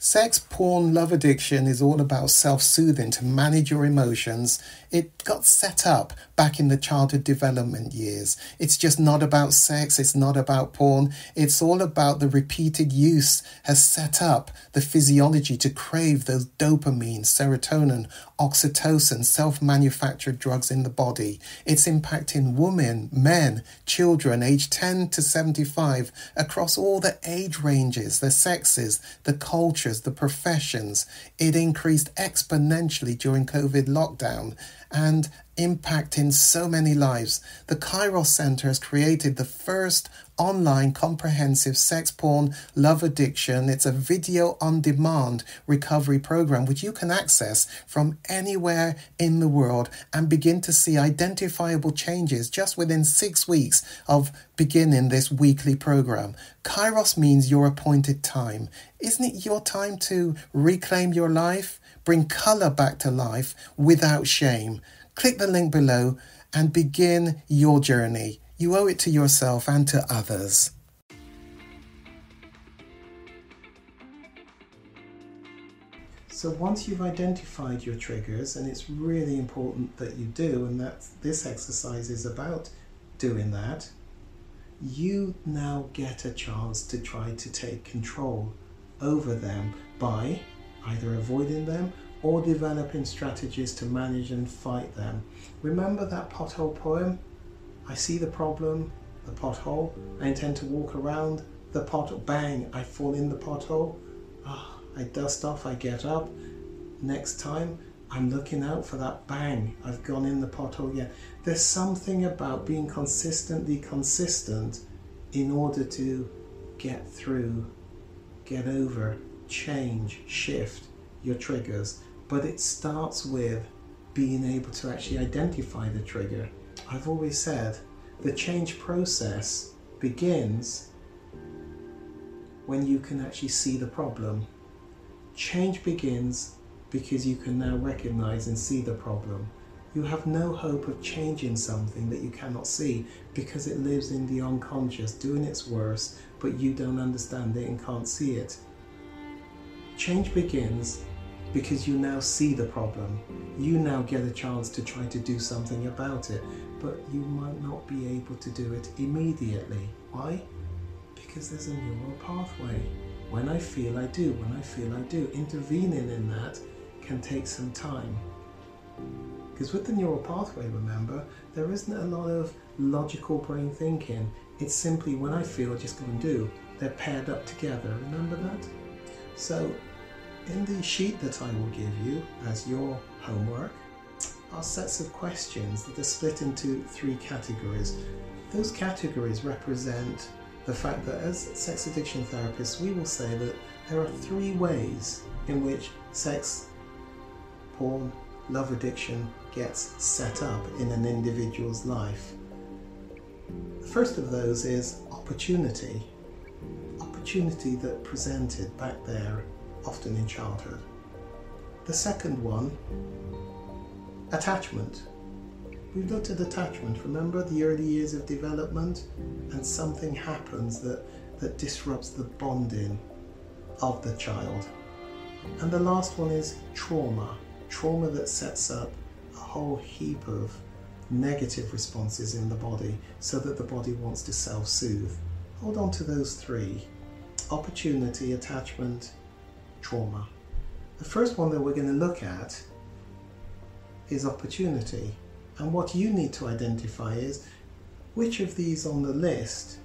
Sex, porn, love addiction is all about self-soothing to manage your emotions. It got set up back in the childhood development years. It's just not about sex. It's not about porn. It's all about the repeated use has set up the physiology to crave those dopamine, serotonin, oxytocin, self-manufactured drugs in the body. It's impacting women, men, children aged 10 to 75 across all the age ranges, the sexes, the cultures, the professions. It increased exponentially during COVID lockdown and impacting so many lives. The Kairos Center has created the first online comprehensive sex, porn, love addiction. It's a video on demand recovery program which you can access from anywhere in the world and begin to see identifiable changes just within 6 weeks of beginning this weekly program. Kairos means your appointed time. Isn't it your time to reclaim your life? Bring color back to life without shame. Click the link below and begin your journey. You owe it to yourself and to others. So once you've identified your triggers, and it's really important that you do, and that this exercise is about doing that, you now get a chance to try to take control over them by either avoiding them or developing strategies to manage and fight them. Remember that pothole poem? I see the problem, the pothole, I intend to walk around the pothole, bang, I fall in the pothole, I dust off, I get up, next time I'm looking out for that bang, I've gone in the pothole again. There's something about being consistently consistent in order to get through, get over, change, shift your triggers, but it starts with being able to actually identify the trigger. I've always said the change process begins when you can actually see the problem. Change begins because you can now recognize and see the problem. You have no hope of changing something that you cannot see because it lives in the unconscious, doing its worst, but you don't understand it and can't see it. Change begins because you now see the problem. You now get a chance to try to do something about it, but you might not be able to do it immediately. Why? Because there's a neural pathway. When I feel, I do. When I feel, I do. Intervening in that can take some time. Because with the neural pathway, remember, there isn't a lot of logical brain thinking. It's simply when I feel, just go and do. They're paired up together. Remember that? So, in the sheet that I will give you as your homework are sets of questions that are split into 3 categories. Those categories represent the fact that as sex addiction therapists, we will say that there are 3 ways in which sex, porn, love addiction gets set up in an individual's life. The first of those is opportunity. Opportunity that presented back there, often in childhood. The second one, attachment. We've looked at attachment. Remember the early years of development, and something happens that disrupts the bonding of the child. And the last one is trauma. Trauma that sets up a whole heap of negative responses in the body so that the body wants to self-soothe. Hold on to those 3. Opportunity, attachment, trauma. The first one that we're going to look at is opportunity. And what you need to identify is which of these on the list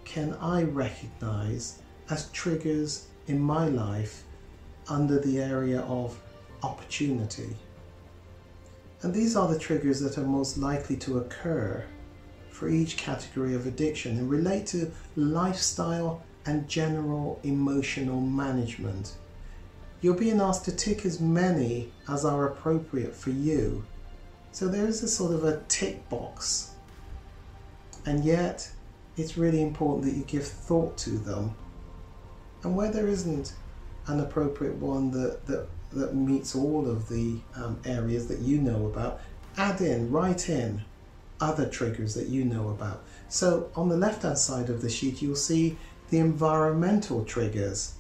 can I recognize as triggers in my life under the area of opportunity. And these are the triggers that are most likely to occur for each category of addiction and relate to lifestyle and general emotional management. You're being asked to tick as many as are appropriate for you. So there is a sort of a tick box, and yet it's really important that you give thought to them. And where there isn't an appropriate one that meets all of the areas that you know about, write in other triggers that you know about. So on the left hand side of the sheet you'll see the environmental triggers.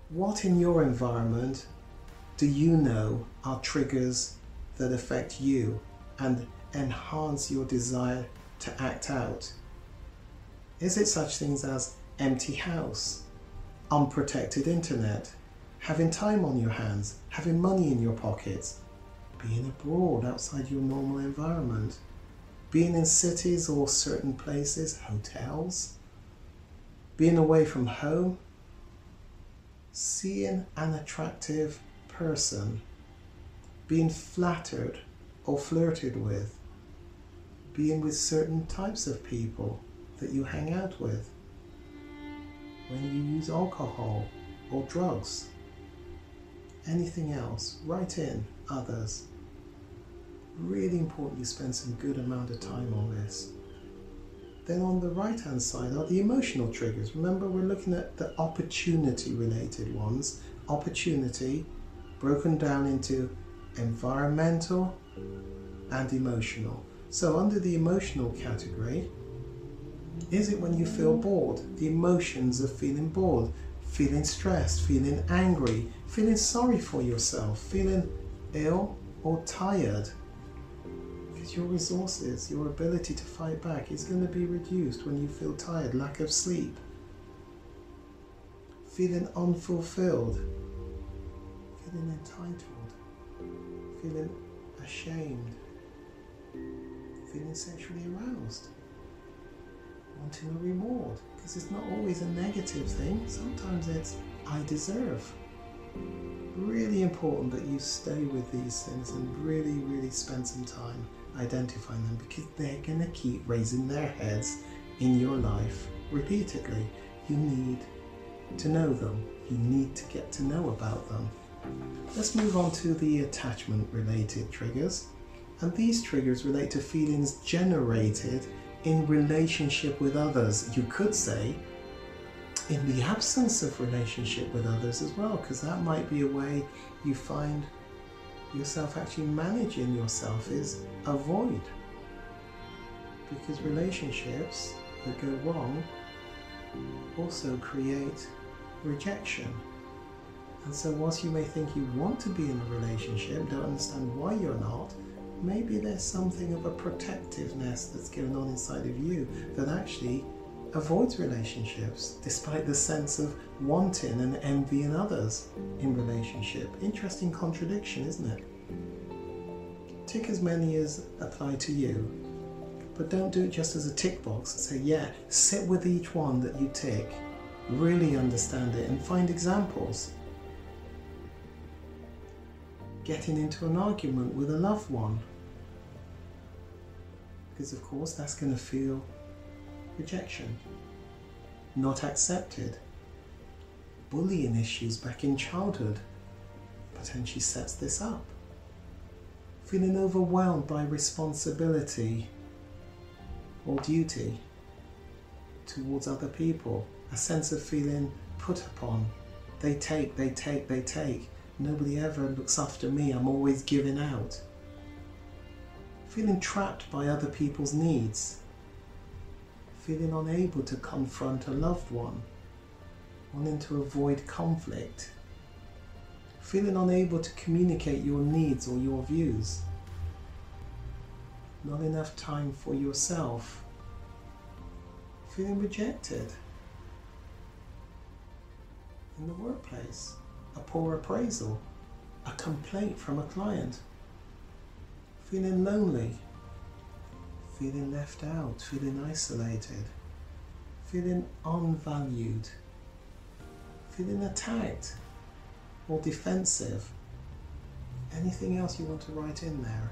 What in your environment do you know are triggers that affect you and enhance your desire to act out? Is it such things as empty house, unprotected internet, having time on your hands, having money in your pockets, being abroad outside your normal environment, being in cities or certain places, hotels, being away from home, seeing an attractive person, being flattered or flirted with, being with certain types of people that you hang out with, when you use alcohol or drugs, anything else, write in others. Really important you spend some good amount of time on this. Then on the right hand side are the emotional triggers. Remember, we're looking at the opportunity related ones. Opportunity broken down into environmental and emotional. So under the emotional category, is it when you feel bored? The emotions of feeling bored, feeling stressed, feeling angry, feeling sorry for yourself, feeling ill or tired. Because your resources, your ability to fight back is going to be reduced when you feel tired, lack of sleep. Feeling unfulfilled, feeling entitled, feeling ashamed, feeling sexually aroused, wanting a reward, because it's not always a negative thing. Sometimes it's I deserve. Really important that you stay with these things and really spend some time identifying them, because they're going to keep raising their heads in your life repeatedly. You need to know them. You need to get to know about them. Let's move on to the attachment related triggers. And these triggers relate to feelings generated in relationship with others. You could say in the absence of relationship with others as well, because that might be a way you find yourself actually managing yourself is avoid. Because relationships that go wrong also create rejection. And so whilst you may think you want to be in a relationship, don't understand why you're not, maybe there's something of a protectiveness that's going on inside of you that actually avoids relationships, despite the sense of wanting and envying others in relationship. Interesting contradiction, isn't it? Tick as many as apply to you, but don't do it just as a tick box and say, yeah, sit with each one that you tick, really understand it and find examples. Getting into an argument with a loved one, because of course that's going to feel rejection, not accepted. Bullying issues back in childhood potentially sets this up. Feeling overwhelmed by responsibility or duty towards other people, a sense of feeling put upon. They take. Nobody ever looks after me, I'm always giving out. Feeling trapped by other people's needs. Feeling unable to confront a loved one. Wanting to avoid conflict. Feeling unable to communicate your needs or your views. Not enough time for yourself. Feeling rejected. In the workplace. A poor appraisal, a complaint from a client, feeling lonely, feeling left out, feeling isolated, feeling unvalued, feeling attacked or defensive. Anything else you want to write in there?